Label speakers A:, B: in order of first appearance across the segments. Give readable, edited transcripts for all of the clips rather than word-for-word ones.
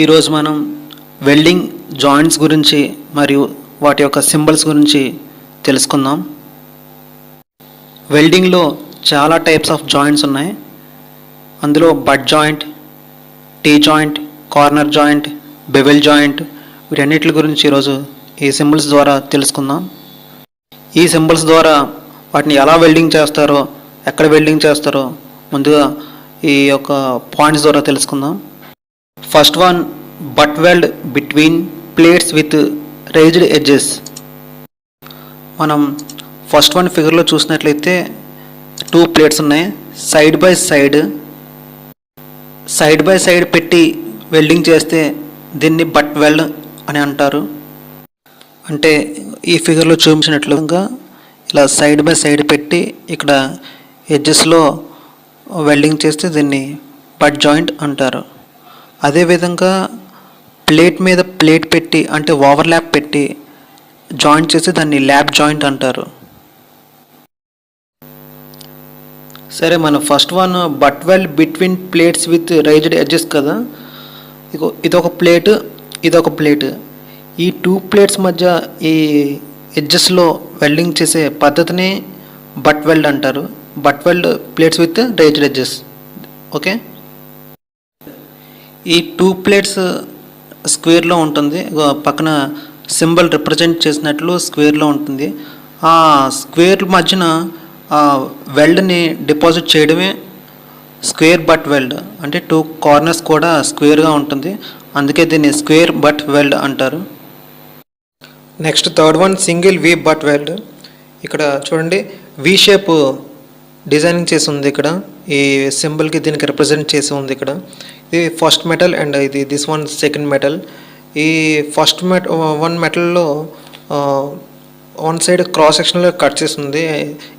A: ఈరోజు మనం welding joints గురించి మరియు వాటి యొక్క సింబల్స్ గురించి తెలుసుకుందాం. వెల్డింగ్లో చాలా టైప్స్ ఆఫ్ జాయింట్స్ ఉన్నాయి. అందులో but joint, tea joint, corner joint, bevel joint, వీటన్నిటి గురించి ఈరోజు ఈ సింబల్స్ ద్వారా తెలుసుకుందాం. ఈ సింబల్స్ ద్వారా వాటిని ఎలా వెల్డింగ్ చేస్తారో, ఎక్కడ వెల్డింగ్ చేస్తారో ముందుగా ఈ యొక్క పాయింట్స్ ద్వారా తెలుసుకుందాం. First one, but weld between plates with raised edges. మనం ఫస్ట్ వన్ ఫిగర్లో చూసినట్లయితే 2 ప్లేట్స్ ఉన్నాయి. సైడ్ బై సైడ్ పెట్టి వెల్డింగ్ చేస్తే దీన్ని బట్ వెల్డ్ అని అంటారు. అంటే ఈ ఫిగర్లో చూపించినట్లుగా ఇలా సైడ్ బై సైడ్ పెట్టి ఇక్కడ ఎడ్జెస్లో వెల్డింగ్ చేస్తే దీన్ని బట్ జాయింట్ అంటారు. అదేవిధంగా ప్లేట్ మీద ప్లేట్ పెట్టి అంటే ఓవర్లాప్ పెట్టి జాయింట్ చేసి దాన్ని ల్యాప్ జాయింట్ అంటారు. సరే, మన first one but weld between plates with raised edges కదా. ఇదొక ప్లేట్, ఇదొక ప్లేట్. ఈ 2 ప్లేట్స్ మధ్య ఈ ఎడ్జెస్లో వెల్డింగ్ చేసే పద్ధతిని బట్ వెల్డ్ అంటారు. Butt weld plates with raised edges. Okay, ఈ 2 ప్లేట్స్ స్క్వేర్లో ఉంటుంది. పక్కన సింబల్ రిప్రజెంట్ చేసినట్లు స్క్వేర్లో ఉంటుంది. ఆ స్క్వేర్ మధ్యన వెల్డ్ని డిపాజిట్ చేయడమే స్క్వేర్ బట్ వెల్డ్. అంటే 2 కార్నర్స్ కూడా స్క్వేర్గా ఉంటుంది, అందుకే దీన్ని స్క్వేర్ బట్ వెల్డ్ అంటారు. Next third one, single V butt weld. ఇక్కడ చూడండి, వి షేప్ డిజైనింగ్ చేసి ఉంది. ఇక్కడ ఈ సింబల్కి దీనికి రిప్రజెంట్ చేసి ఉంది. ఇక్కడ ఇది ఫస్ట్ మెటల్ అండ్ ఇది దిస్ వన్ సెకండ్ మెటల్. ఈ ఫస్ట్ వన్ మెటల్లో వన్ సైడ్ క్రాస్ సెక్షనల్గా కట్ చేసి ఉంది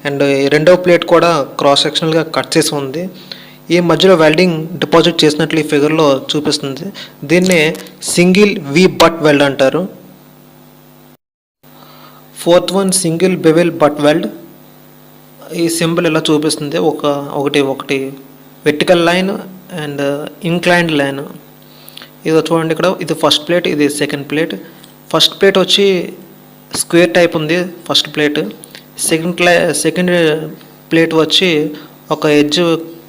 A: అండ్ రెండవ ప్లేట్ కూడా క్రాస్ సెక్షనల్గా కట్ చేసి ఉంది. ఈ మధ్యలో వెల్డింగ్ డిపాజిట్ చేసినట్లు ఈ ఫిగర్లో చూపిస్తుంది. దీన్నే సింగిల్ వి బట్ వెల్డ్ అంటారు. Fourth one, single bevel butt weld. ఈ సింబల్ ఇలా చూపిస్తుంది. ఒకటి vertical line and inclined line. ఇది చూడండి, ఇక్కడ ఇది ఫస్ట్ ప్లేట్, ఇది సెకండ్ ప్లేట్. ఫస్ట్ ప్లేట్ వచ్చి స్క్వేర్ టైప్ ఉంది ఫస్ట్ ప్లేట్. సెకండ్ ప్లేట్ వచ్చి ఒక ఎడ్జ్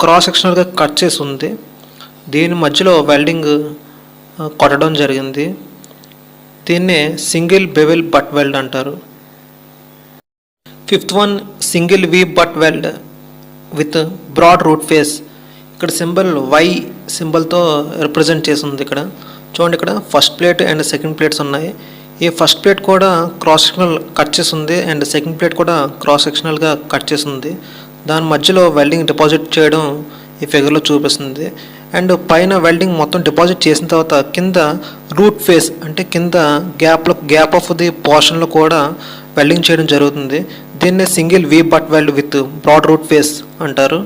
A: క్రాస్ సెక్షనల్గా కట్ చేసి ఉంది. దీని మధ్యలో వెల్డింగ్ కొట్టడం జరిగింది. దీన్నే సింగిల్ బెవెల్ బట్ వెల్డ్ అంటారు. Fifth one, single V butt weld with broad root face. ఇక్కడ సింబల్ వై సింబల్తో రిప్రజెంట్ చేసి ఉంది. ఇక్కడ చూడండి, ఇక్కడ first plate and second plates ఉన్నాయి. ఈ ఫస్ట్ ప్లేట్ కూడా క్రాస్ సెక్షనల్ కట్ చేసి ఉంది అండ్ సెకండ్ ప్లేట్ కూడా క్రాస్ సెక్షనల్గా కట్ చేసి ఉంది. దాని మధ్యలో వెల్డింగ్ డిపాజిట్ చేయడం ఈ ఫిగర్లో చూపిస్తుంది. అండ్ పైన వెల్డింగ్ మొత్తం డిపాజిట్ చేసిన తర్వాత కింద రూట్ ఫేస్ అంటే కింద గ్యాప్ ఆఫ్ ది పోర్షన్లో కూడా వెల్డింగ్ చేయడం జరుగుతుంది. దీన్నే single V butt weld with broad root face అంటారు.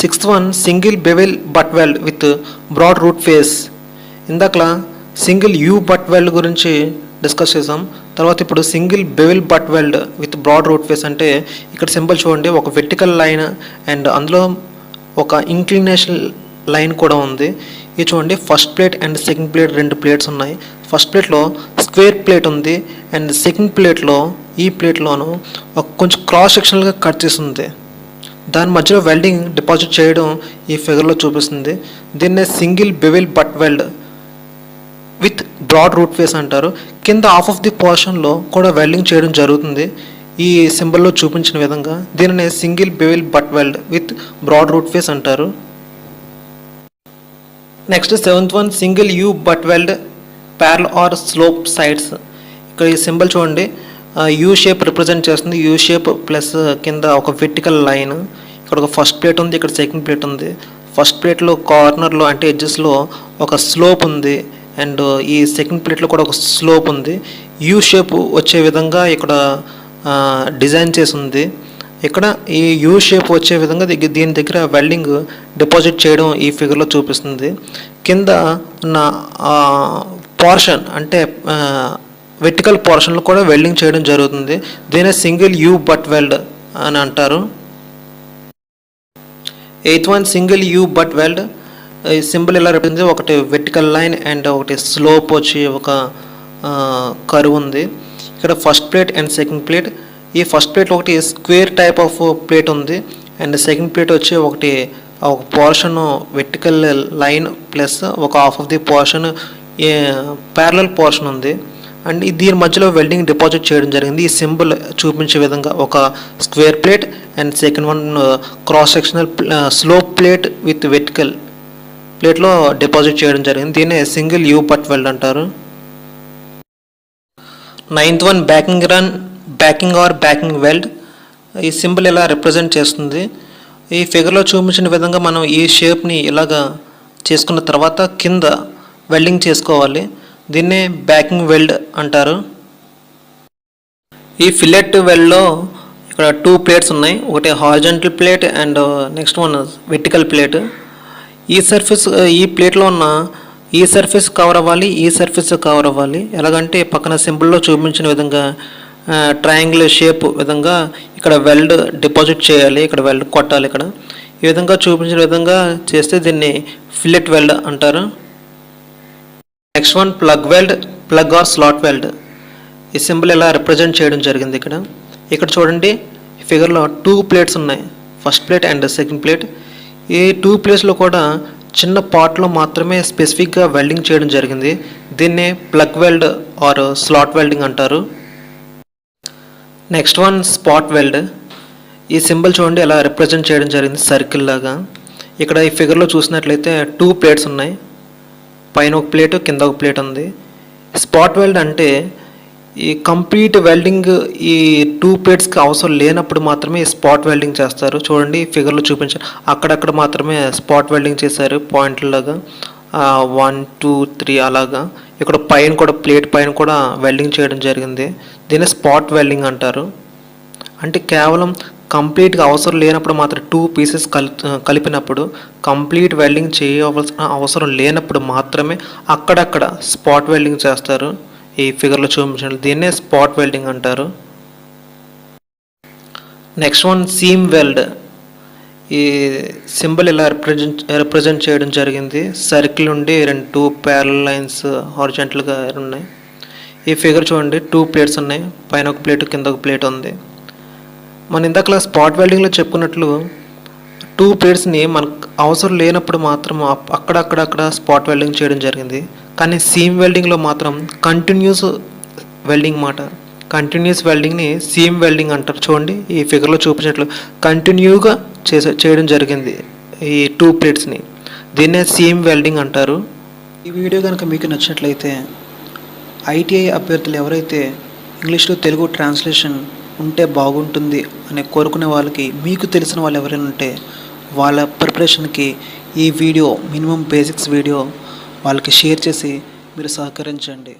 A: Sixth one, single bevel butt weld with broad root face. ఇందాకలా సింగిల్ యూ బట్ వెల్డ్ గురించి డిస్కస్ చేసాం. తర్వాత ఇప్పుడు single bevel butt weld with broad root face అంటే ఇక్కడ symbol చూడండి, ఒక వెర్టికల్ లైన్ అండ్ అందులో ఒక ఇంక్లినేషన్ లైన్ కూడా ఉంది. ఇది చూడండి, first plate and second plate 2 plates ఉన్నాయి. ఫస్ట్ ప్లేట్లో స్క్వేర్ ప్లేట్ ఉంది అండ్ సెకండ్ ప్లేట్లో ఈ ప్లేట్లోనూ ఒక కొంచెం క్రాస్ సెక్షనల్గా కట్ చేసి ఉంది. దాని మధ్యలో వెల్డింగ్ డిపాజిట్ చేయడం ఈ ఫిగర్లో చూపిస్తుంది. దీన్నే single bevel butt weld with broad root face అంటారు. కింద హాఫ్ ఆఫ్ ది పోర్షన్లో కూడా వెల్డింగ్ చేయడం జరుగుతుంది ఈ సింబల్లో చూపించిన విధంగా. దీనినే single bevel butt weld with broad root face అంటారు. Next seventh one, single U butt weld parallel or slope sides. ఇక్కడ ఈ సింబల్ చూడండి, యూ షేప్ రిప్రజెంట్ చేస్తుంది. యూ షేప్ ప్లస్ కింద ఒక వెర్టికల్ లైన్. ఇక్కడ ఒక ఫస్ట్ ప్లేట్ ఉంది, ఇక్కడ సెకండ్ ప్లేట్ ఉంది. ఫస్ట్ ప్లేట్లో కార్నర్లో అంటే ఎడ్జెస్లో ఒక స్లోప్ ఉంది అండ్ ఈ సెకండ్ ప్లేట్లో కూడా ఒక స్లోప్ ఉంది. యూ షేప్ వచ్చే విధంగా ఇక్కడ డిజైన్ చేసి ఉంది. ఇక్కడ ఈ యూ షేప్ వచ్చే విధంగా దీని దగ్గర వెల్డింగ్ డిపాజిట్ చేయడం ఈ ఫిగర్లో చూపిస్తుంది. కింద ఉన్న పోర్షన్ అంటే వెర్టికల్ పోర్షన్లో కూడా వెల్డింగ్ చేయడం జరుగుతుంది. దీనే సింగిల్ యూ బట్ వెల్డ్ అని అంటారు. Eighth one, single U butt weld ఈ సింబల్ ఎలా రిప్రజెంట్, ఒకటి వెర్టికల్ లైన్ అండ్ ఒకటి స్లోప్ వచ్చి ఒక కర్వ్ ఉంది. ఇక్కడ first plate and second plate. ఈ ఫస్ట్ ప్లేట్ ఒకటి స్క్వేర్ టైప్ ఆఫ్ ప్లేట్ ఉంది అండ్ సెకండ్ ప్లేట్ వచ్చి ఒకటి ఒక పోర్షన్ వెర్టికల్ లైన్ ప్లస్ ఒక half of the portion parallel portion ఉంది. అండ్ దీని మధ్యలో వెల్డింగ్ డిపాజిట్ చేయడం జరిగింది. ఈ సింబల్ చూపించే విధంగా ఒక square plate and second one cross sectional slope plate with vertical ప్లేట్లో డిపాజిట్ చేయడం జరిగింది. దీన్ని సింగిల్ యూ బట్ వెల్డ్ అంటారు. 9th one backing or backing weld. ఈ సింబల్ ఇలా రిప్రజెంట్ చేస్తుంది. ఈ ఫిగర్లో చూపించిన విధంగా మనం ఈ షేప్ని ఇలాగా చేసుకున్న తర్వాత కింద వెల్డింగ్ చేసుకోవాలి. దీన్నే బ్యాకింగ్ వెల్డ్ అంటారు. ఈ ఫిల్లెట్ వెల్డ్లో ఇక్కడ 2 ప్లేట్స్ ఉన్నాయి. ఒకటి horizontal plate and next one vertical plate. ఈ ప్లేట్లో ఉన్న ఈ సర్ఫేస్ కవర్ అవ్వాలి, ఈ సర్ఫేస్ కవర్ అవ్వాలి. ఎలాగంటే పక్కన సింబల్లో చూపించిన విధంగా ట్రయాంగిల్ షేప్ విధంగా ఇక్కడ వెల్డ్ డిపాజిట్ చేయాలి, ఇక్కడ వెల్డ్ కొట్టాలి. ఇక్కడ ఈ విధంగా చూపించిన విధంగా చేస్తే దీన్ని ఫిల్లెట్ వెల్డ్ అంటారు. Next one plug or slot weld. ఈ సింబల్ ఇలా రిప్రజెంట్ చేయడం జరిగింది. ఇక్కడ చూడండి, ఈ ఫిగర్లో 2 ప్లేట్స్ ఉన్నాయి, first plate and second plate. ఈ 2 ప్లేట్స్లో కూడా చిన్న పార్ట్లో మాత్రమే స్పెసిఫిక్గా వెల్డింగ్ చేయడం జరిగింది. దీన్నే plug weld or slot welding అంటారు. Next one spot weld. ఈ సింబల్ చూడండి ఎలా రిప్రజెంట్ చేయడం జరిగింది సర్కిల్ లాగా. ఇక్కడ ఈ ఫిగర్లో చూసినట్లయితే 2 ప్లేట్స్ ఉన్నాయి, పైన ఒక ప్లేట్ కింద ఒక ప్లేట్ ఉంది. స్పాట్ వెల్డ్ అంటే ఈ కంప్లీట్ వెల్డింగ్ ఈ 2 ప్లేట్స్కి అవసరం లేనప్పుడు మాత్రమే స్పాట్ వెల్డింగ్ చేస్తారు. చూడండి ఫిగర్లో చూపించారు, అక్కడక్కడ మాత్రమే స్పాట్ వెల్డింగ్ చేశారు పాయింట్లలాగా 1 2 3 అలాగా. ఇక్కడ పైన కూడా ప్లేట్ పైన కూడా వెల్డింగ్ చేయడం జరిగింది. దీన్ని స్పాట్ వెల్డింగ్ అంటారు. అంటే కేవలం కంప్లీట్గా అవసరం లేనప్పుడు మాత్రం 2 పీసెస్ కలిపినప్పుడు కంప్లీట్ వెల్డింగ్ చేయవలసిన అవసరం లేనప్పుడు మాత్రమే అక్కడక్కడ స్పాట్ వెల్డింగ్ చేస్తారు. ఈ ఫిగర్లో చూపించారు, దీన్నే స్పాట్ వెల్డింగ్ అంటారు. Next one seam weld. ఈ సింబల్ ఇలా రిప్రజెంట్ చేయడం జరిగింది. సర్కిల్ ఉండి 2 ప్యారలల్ లైన్స్ హారిజాంటల్గా ఉన్నాయి. ఈ ఫిగర్ చూడండి, 2 ప్లేట్స్ ఉన్నాయి, పైన ఒక ప్లేట్ కింద ఒక ప్లేట్ ఉంది. మన ఇందాక స్పాట్ వెల్డింగ్లో చెప్పుకున్నట్లు 2 ప్లేట్స్ని మనకు అవసరం లేనప్పుడు మాత్రం అక్కడక్కడ స్పాట్ వెల్డింగ్ చేయడం జరిగింది. కానీ సీమ్ వెల్డింగ్లో మాత్రం కంటిన్యూస్ వెల్డింగ్ కంటిన్యూస్ వెల్డింగ్ని సీమ్ వెల్డింగ్ అంటారు. చూడండి ఈ ఫిగర్లో చూపించినట్లు కంటిన్యూగా చేయడం జరిగింది ఈ 2 ప్లేట్స్ని. దీన్నే సీమ్ వెల్డింగ్ అంటారు. ఈ వీడియో కనుక మీకు నచ్చినట్లయితే ఐటీఐ అభ్యర్థులు ఎవరైతే ఇంగ్లీష్లో తెలుగు ట్రాన్స్లేషన్ ఉంటే బాగుంటుంది అని కోరుకునే వాళ్ళకి, మీకు తెలిసిన వాళ్ళు ఎవరైనా ఉంటే వాళ్ళ ప్రిపరేషన్కి ఈ వీడియో మినిమం బేసిక్స్ వీడియో వాళ్ళకి షేర్ చేసి మీరు సహకరించండి.